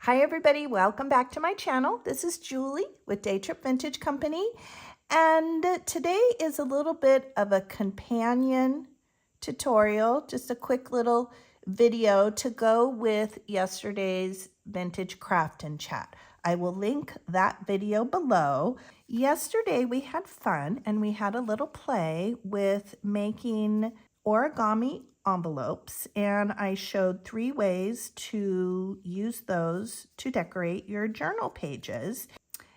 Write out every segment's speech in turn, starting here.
Hi everybody, welcome back to my channel. This is Julie with Day Trip Vintage Company, and today is a little bit of a companion tutorial, just a quick little video to go with yesterday's vintage craft and chat. I will link that video below. Yesterday we had fun and we had a little play with making origami envelopes, and I showed 3 ways to use those to decorate your journal pages.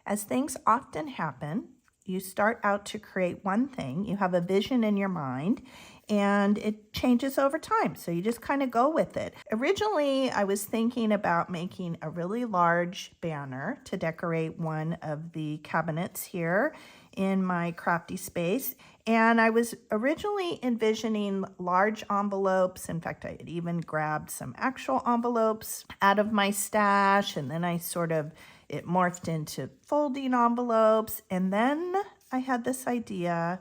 As things often happen, you start out to create one thing, you have a vision in your mind, and it changes over time, so you just kind of go with it. Originally, I was thinking about making a really large banner to decorate one of the cabinets here in my crafty space, and I was originally envisioning large envelopes. In fact, I had even grabbed some actual envelopes out of my stash, and then it morphed into folding envelopes, and then I had this idea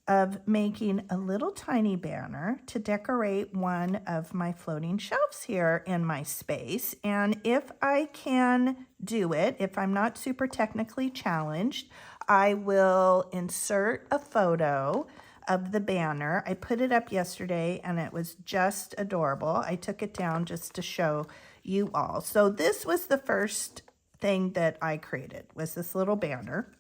of making a little tiny banner to decorate one of my floating shelves here in my space. And if I can do it, if I'm not super technically challenged, I will insert a photo of the banner. I put it up yesterday and it was just adorable. I took it down just to show you all. So this was the first thing that I created, was this little banner.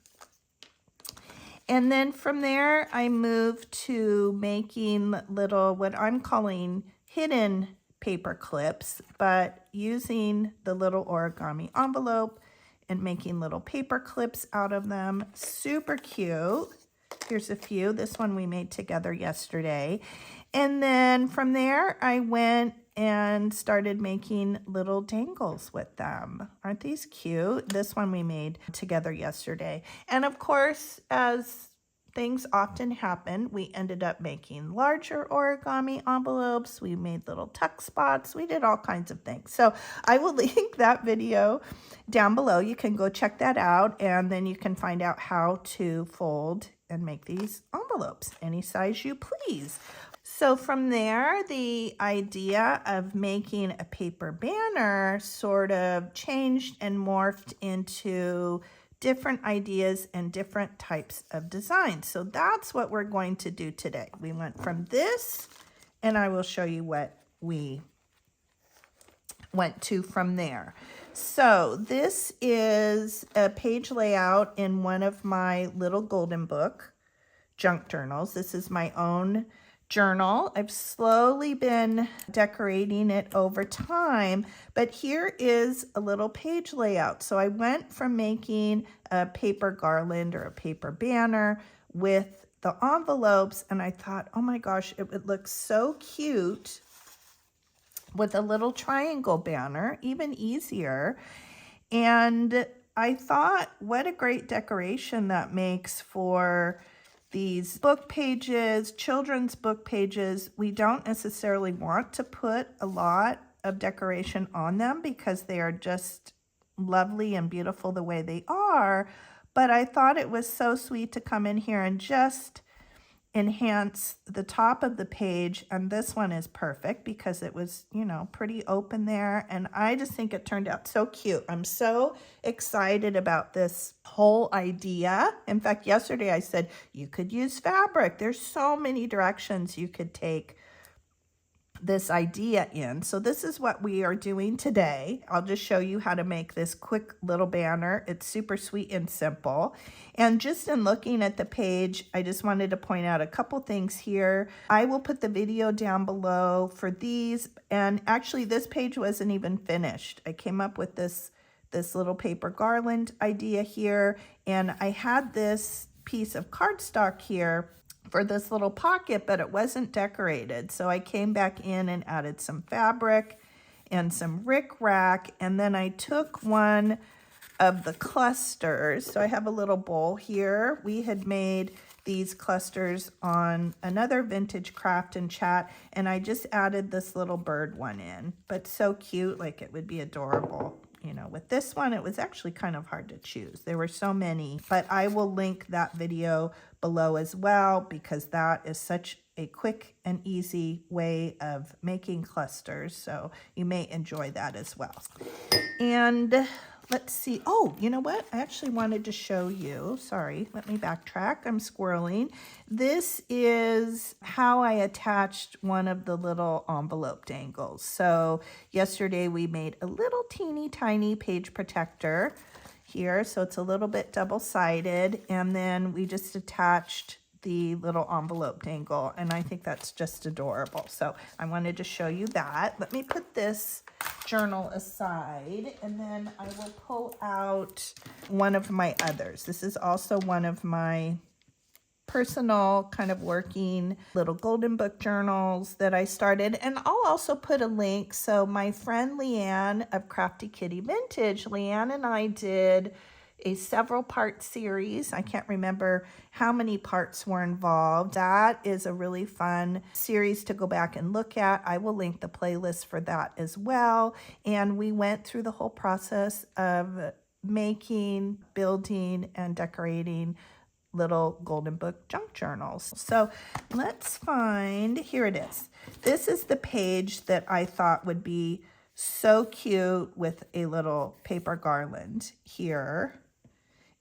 And then from there, I moved to making little, what I'm calling hidden paper clips, but using the little origami envelope and making little paper clips out of them. Super cute. Here's a few. This one we made together yesterday. And then from there, I went and started making little dangles with them. Aren't these cute? This one we made together yesterday. And of course, as things often happen, we ended up making larger origami envelopes. We made little tuck spots. We did all kinds of things. So I will link that video down below. You can go check that out, and then you can find out how to fold and make these envelopes any size you please. So from there, the idea of making a paper banner sort of changed and morphed into different ideas and different types of designs. So that's what we're going to do today. We went from this, and I will show you what we went to from there. So this is a page layout in one of my little golden book junk journals. This is my own journal. I've slowly been decorating it over time, but here is a little page layout. So I went from making a paper garland or a paper banner with the envelopes, and I thought, oh my gosh, it would look so cute with a little triangle banner, even easier. And I thought, what a great decoration that makes for these book pages, children's book pages. We don't necessarily want to put a lot of decoration on them because they are just lovely and beautiful the way they are. But I thought it was so sweet to come in here and just enhance the top of the page, and this one is perfect because it was, you know, pretty open there, and I just think it turned out so cute. I'm so excited about this whole idea. In fact, yesterday I said you could use fabric. There's so many directions you could take this idea in. So this is what we are doing today. I'll just show you how to make this quick little banner. It's super sweet and simple. And just in looking at the page, I just wanted to point out a couple things here. I will put the video down below for these. And actually this page wasn't even finished. I came up with this little paper garland idea here, and I had this piece of cardstock here for this little pocket, but it wasn't decorated. So I came back in and added some fabric and some rickrack, and then I took one of the clusters. So I have a little bowl here. We had made these clusters on another vintage craft and chat, and I just added this little bird one in, but so cute, like it would be adorable. You know, with this one, it was actually kind of hard to choose. There were so many, but I will link that video below as well because that is such a quick and easy way of making clusters, so you may enjoy that as well. And let's see. Oh, you know what? I actually wanted to show you. Sorry, let me backtrack. I'm squirreling. This is how I attached one of the little envelope dangles. So yesterday we made a little teeny tiny page protector here. So it's a little bit double-sided. And then we just attached the little envelope dangle, and I think that's just adorable. So I wanted to show you that. Let me put this journal aside, and then I will pull out one of my others. This is also one of my personal kind of working little golden book journals that I started, and I'll also put a link. So my friend Leanne of Crafty Kitty Vintage, Leanne and I did a several part series. I can't remember how many parts were involved. That is a really fun series to go back and look at. I will link the playlist for that as well. And we went through the whole process of making, building, and decorating little golden book junk journals. So let's find, here it is. This is the page that I thought would be so cute with a little paper garland here.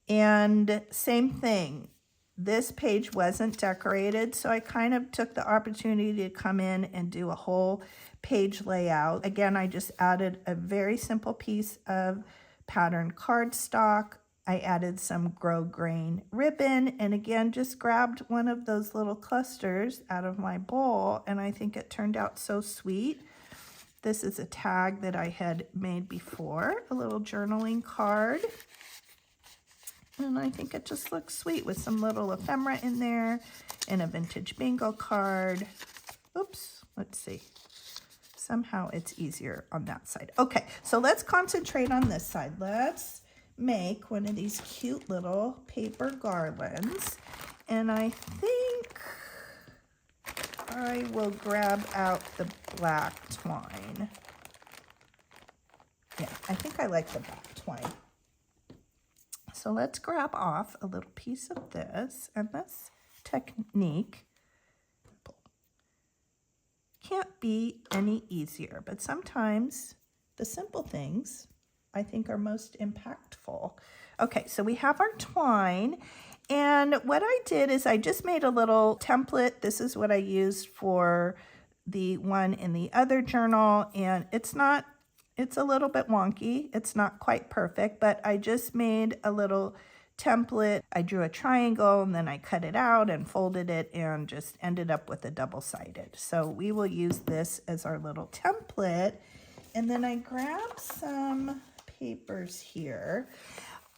And same thing, this page wasn't decorated, so I kind of took the opportunity to come in and do a whole page layout. Again, I just added a very simple piece of patterned cardstock. I added some grosgrain ribbon, and again, just grabbed one of those little clusters out of my bowl, and I think it turned out so sweet. This is a tag that I had made before, a little journaling card. And I think it just looks sweet with some little ephemera in there and a vintage bingo card. Oops, let's see. Somehow it's easier on that side. Okay, so let's concentrate on this side. Let's make one of these cute little paper garlands. And I think I will grab out the black twine. Yeah, I think I like the black twine. So let's grab off a little piece of this, and this technique can't be any easier, but sometimes the simple things I think are most impactful. Okay, so we have our twine, and what I did is I just made a little template. This is what I used for the one in the other journal, and it's a little bit wonky. It's not quite perfect, but I just made a little template. I drew a triangle and then I cut it out and folded it and just ended up with a double-sided. So we will use this as our little template. And then I grabbed some papers here.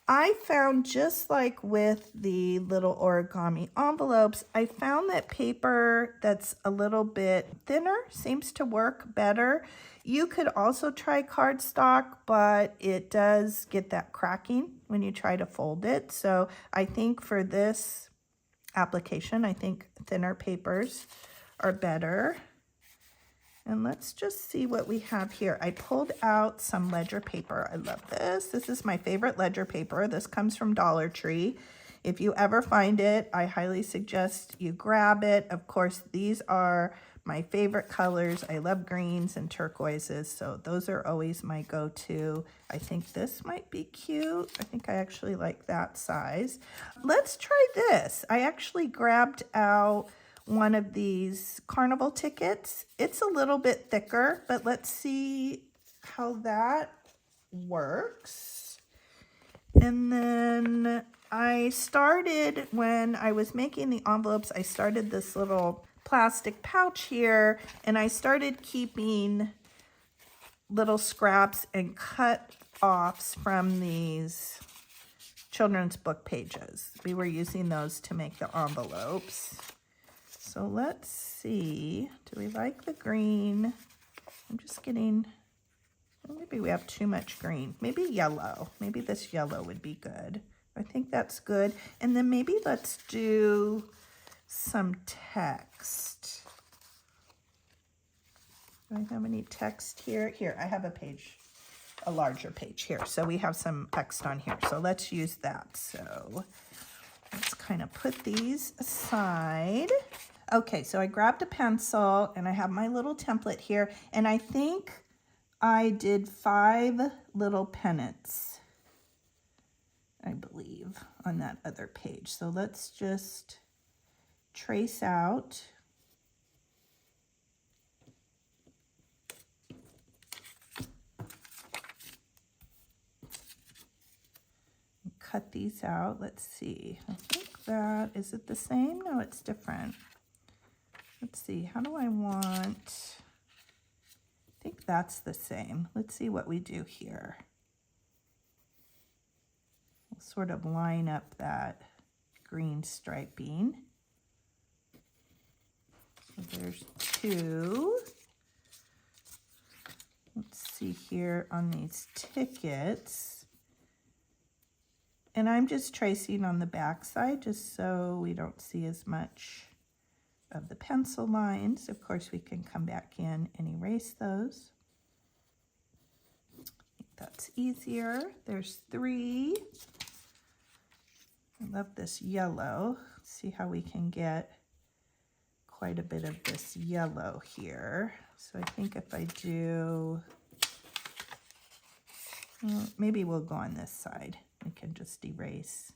I found, just like with the little origami envelopes, I found that paper that's a little bit thinner seems to work better. You could also try cardstock, but it does get that cracking when you try to fold it. So I think for this application, I think thinner papers are better. And let's just see what we have here. I pulled out some ledger paper. I love this. This is my favorite ledger paper. This comes from Dollar Tree. If you ever find it, I highly suggest you grab it. Of course, these are my favorite colors. I love greens and turquoises, so those are always my go-to. I think this might be cute. I think I actually like that size. Let's try this. I actually grabbed out one of these carnival tickets. It's a little bit thicker, but let's see how that works. And then I started, when I was making the envelopes, I started this little plastic pouch here, and I started keeping little scraps and cut-offs from these children's book pages. We were using those to make the envelopes. So let's see, do we like the green? I'm just getting, maybe we have too much green. Maybe yellow, maybe this yellow would be good. I think that's good. And then maybe let's do some text. Do I have any text here? Here, I have a page, a larger page here. So we have some text on here. So let's use that. So let's kind of put these aside. Okay, so I grabbed a pencil and I have my little template here, and I think I did 5 little pennants, I believe, on that other page. So let's just trace out. Cut these out. Let's see. I think that, is it the same? No, it's different. Let's see. How do I want? I think that's the same. Let's see what we do here. We'll sort of line up that green striping. So there's 2. Let's see here on these tickets. And I'm just tracing on the back side just so we don't see as much of the pencil lines. Of course, we can come back in and erase those. I think that's easier. There's 3. I love this yellow. Let's see how we can get quite a bit of this yellow here. So I think if I do, well, maybe we'll go on this side. We can just erase.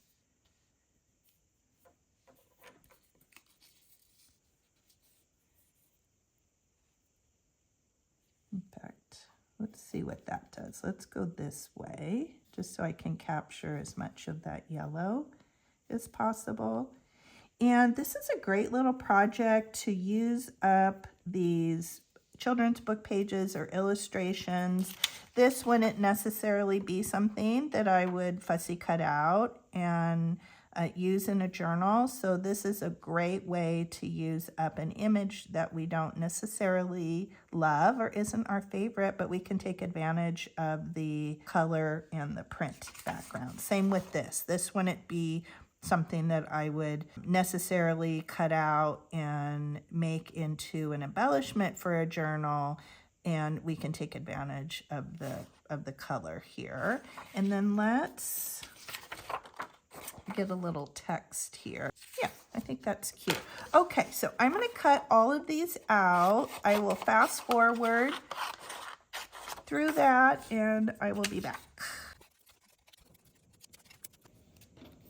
In fact, let's see what that does. Let's go this way, just so I can capture as much of that yellow as possible. And this is a great little project to use up these children's book pages or illustrations. This wouldn't necessarily be something that I would fussy cut out and use in a journal. So this is a great way to use up an image that we don't necessarily love or isn't our favorite, but we can take advantage of the color and the print background. Same with this. This wouldn't be something that I would necessarily cut out and make into an embellishment for a journal, and we can take advantage of the color here. And then let's get a little text here. Yeah, I think that's cute. Okay, so I'm going to cut all of these out. I will fast forward through that and I will be back.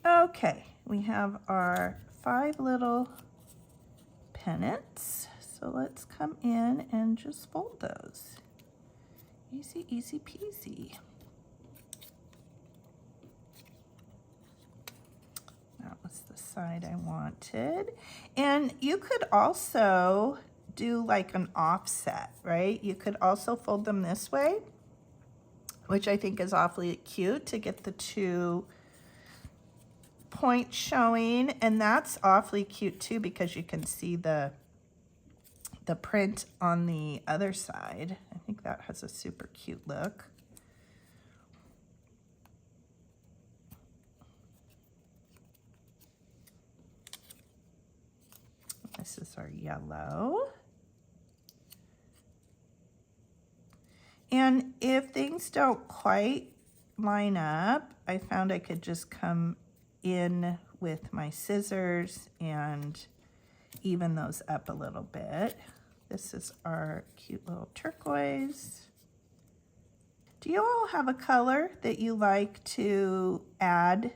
Okay, we have our 5 little pennants. So let's come in and just fold those. Easy, easy peasy. That was the side I wanted. And you could also do like an offset, right? You could also fold them this way, which I think is awfully cute to get the 2 points showing. And that's awfully cute too, because you can see the print on the other side. I think that has a super cute look. This is our yellow. And if things don't quite line up, I found I could just come in with my scissors and even those up a little bit. This is our cute little turquoise. Do you all have a color that you like to add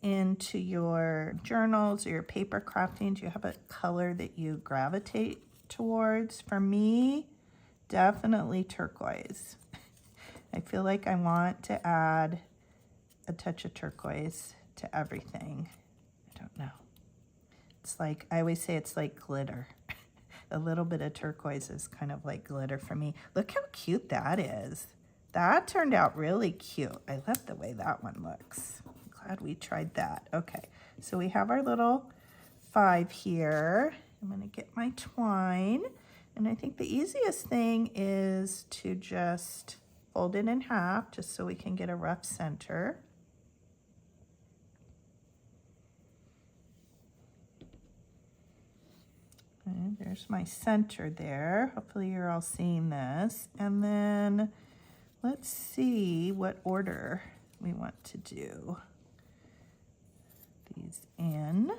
into your journals or your paper crafting? Do you have a color that you gravitate towards? For me, definitely turquoise. I feel like I want to add a touch of turquoise to everything. I don't know. It's like, I always say it's like glitter. A little bit of turquoise is kind of like glitter for me. Look how cute that is. That turned out really cute. I love the way that one looks. I'm glad we tried that. Okay, so we have our little 5 here. I'm gonna get my twine. And I think the easiest thing is to just fold it in half just so we can get a rough center. Okay, there's my center there. Hopefully you're all seeing this. And then let's see what order we want to do these in.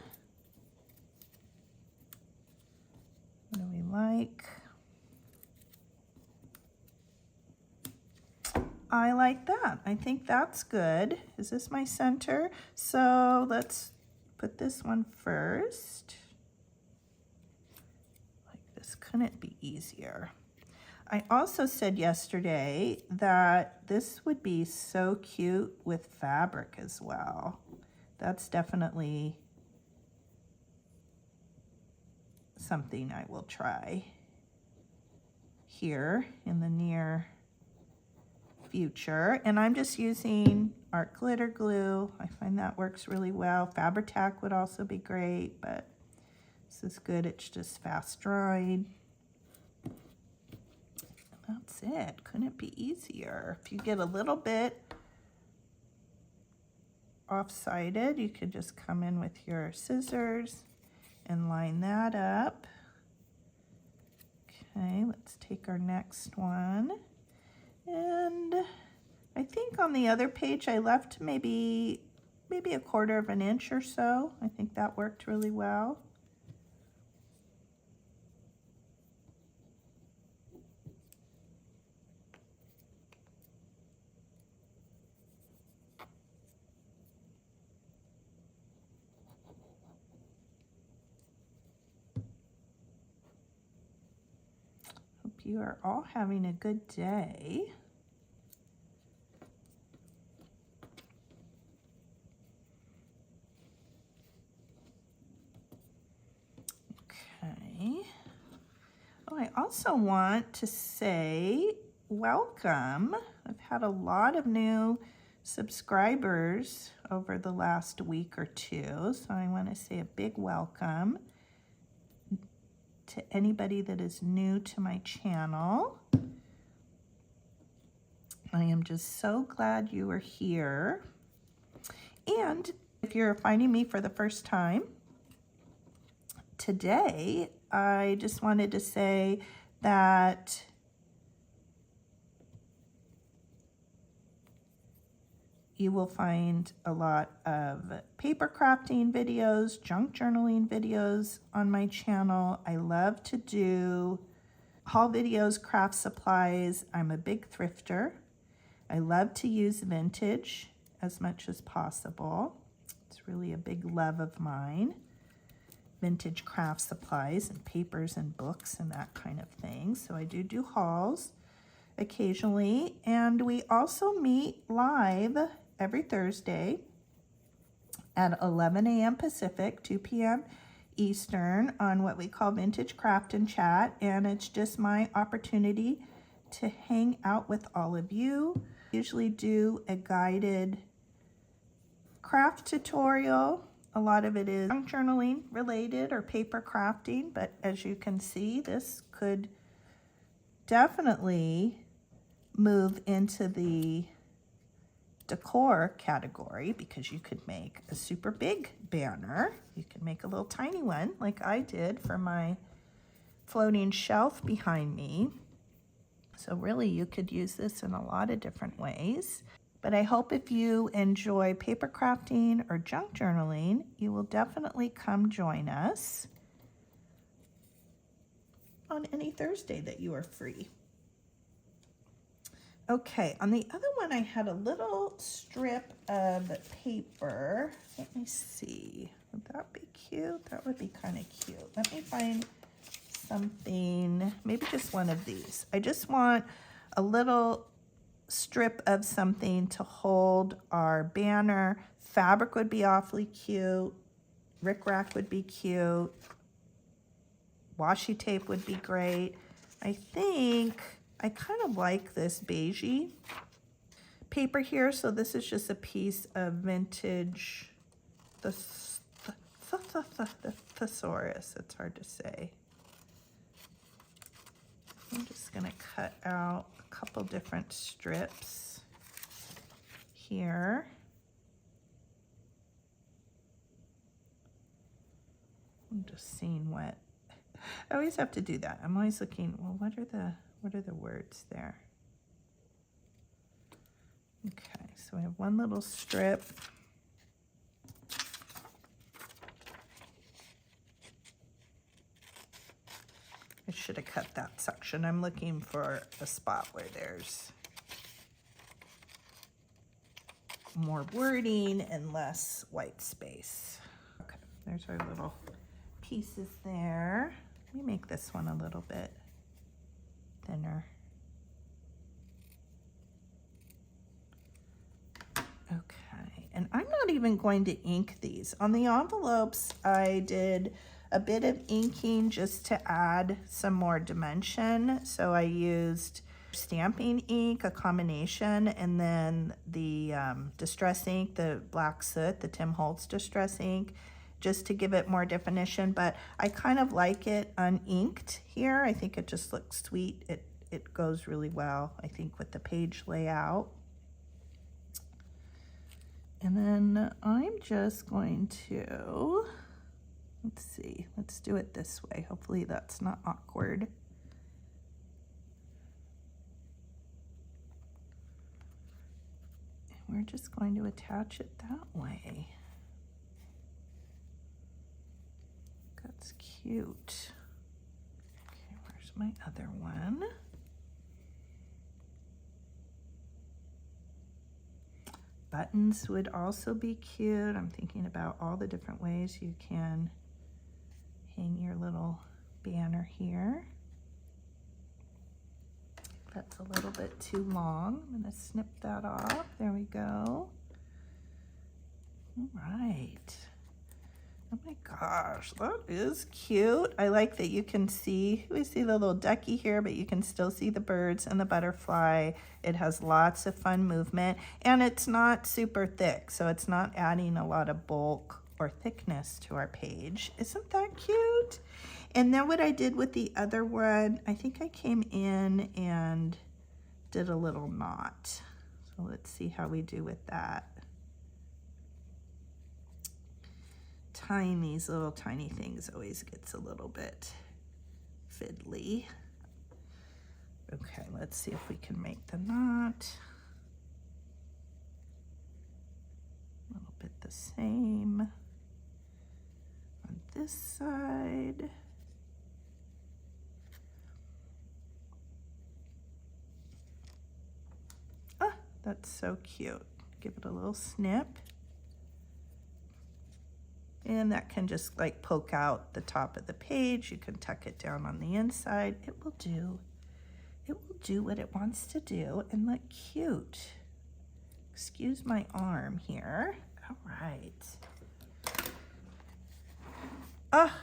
What do we like? I like that. I think that's good. Is this my center? So let's put this one first. Like this couldn't be easier. I also said yesterday that this would be so cute with fabric as well. That's definitely something I will try here in the near future. And I'm just using art glitter glue. I find that works really well. Fabri-Tac would also be great, but this is good. It's just fast drying. That's it. Couldn't be easier. If you get a little bit off-sided, you could just come in with your scissors and line that up. Okay, let's take our next one. And I think on the other page I left maybe a 1/4 of an inch or so. I think that worked really well. Hope you are all having a good day. Okay. Oh, I also want to say welcome. I've had a lot of new subscribers over the last week or two, so I want to say a big welcome to anybody that is new to my channel. I am just so glad you are here. And if you're finding me for the first time, today I just wanted to say that you will find a lot of paper crafting videos, junk journaling videos on my channel. I love to do haul videos, craft supplies. I'm a big thrifter. I love to use vintage as much as possible. It's really a big love of mine. Vintage craft supplies and papers and books and that kind of thing. So I do hauls occasionally. And we also meet live every Thursday at 11 a.m. Pacific, 2 p.m. Eastern on what we call Vintage Craft and Chat. And it's just my opportunity to hang out with all of you. Usually do a guided craft tutorial. A lot of it is junk journaling related or paper crafting, but as you can see, this could definitely move into the decor category because you could make a super big banner. You could make a little tiny one like I did for my floating shelf behind me. So really you could use this in a lot of different ways. But I hope if you enjoy paper crafting or junk journaling, you will definitely come join us on any Thursday that you are free. Okay, on the other one, I had a little strip of paper. Let me see. Would that be cute? That would be kind of cute. Let me find something, maybe just one of these. I just want a little strip of something to hold our banner. Fabric would be awfully cute. Rickrack would be cute. Washi tape would be great. I think I kind of like this beigey paper here. So this is just a piece of vintage thesaurus. It's hard to say. I'm just going to cut out a couple different strips here. I'm just seeing what, I always have to do that. I'm always looking, well, what are the words there? Okay, so I have one little strip. cut that section. I'm looking for a spot where there's more wording and less white space. Okay, there's our little pieces there. Let me make this one a little bit thinner. Okay, and I'm not even going to ink these. On the envelopes, I did a bit of inking just to add some more dimension. So I used stamping ink, a combination, and then the distress ink, the black soot, the Tim Holtz distress ink, just to give it more definition. But I kind of like it uninked here. I think it just looks sweet. It goes really well, I think, with the page layout. And then I'm just going to, let's see, let's do it this way. Hopefully that's not awkward. And we're just going to attach it that way. That's cute. Okay, where's my other one? Buttons would also be cute. I'm thinking about all the different ways you can hang your little banner here. That's a little bit too long. I'm gonna snip that off. There we go. All right. Oh my gosh, that is cute. I like that you can see, we see the little ducky here, but you can still see the birds and the butterfly. It has lots of fun movement, and it's not super thick, so it's not adding a lot of bulk or thickness to our page. Isn't that cute? And then what I did with the other one, I think I came in and did a little knot. So let's see how we do with that. Tying these little tiny things always gets a little bit fiddly. Okay, let's see if we can make the knot. A little bit the same on this side. Ah, that's so cute. Give it a little snip. And that can just like poke out the top of the page. You can tuck it down on the inside. It will do what it wants to do and look cute. Excuse my arm here. All right. Oh,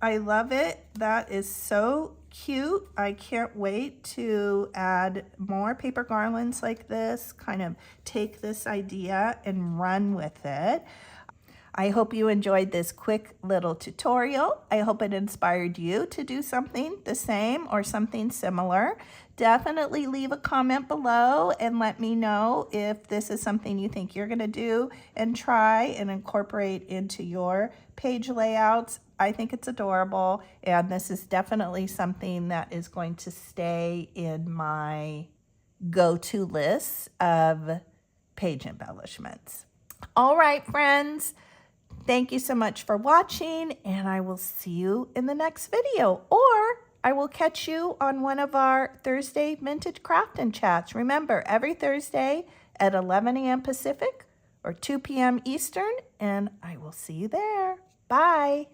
I love it. That is so cute. I can't wait to add more paper garlands like this, kind of take this idea and run with it. I hope you enjoyed this quick little tutorial. I hope it inspired you to do something the same or something similar. Definitely leave a comment below and let me know if this is something you think you're gonna do and try and incorporate into your page layouts. I think it's adorable, and this is definitely something that is going to stay in my go-to list of page embellishments. All right, friends. Thank you so much for watching, and I will see you in the next video, or I will catch you on one of our Thursday Vintage Craftin' Chats. Remember, every Thursday at 11 a.m. Pacific or 2 p.m. Eastern, and I will see you there. Bye.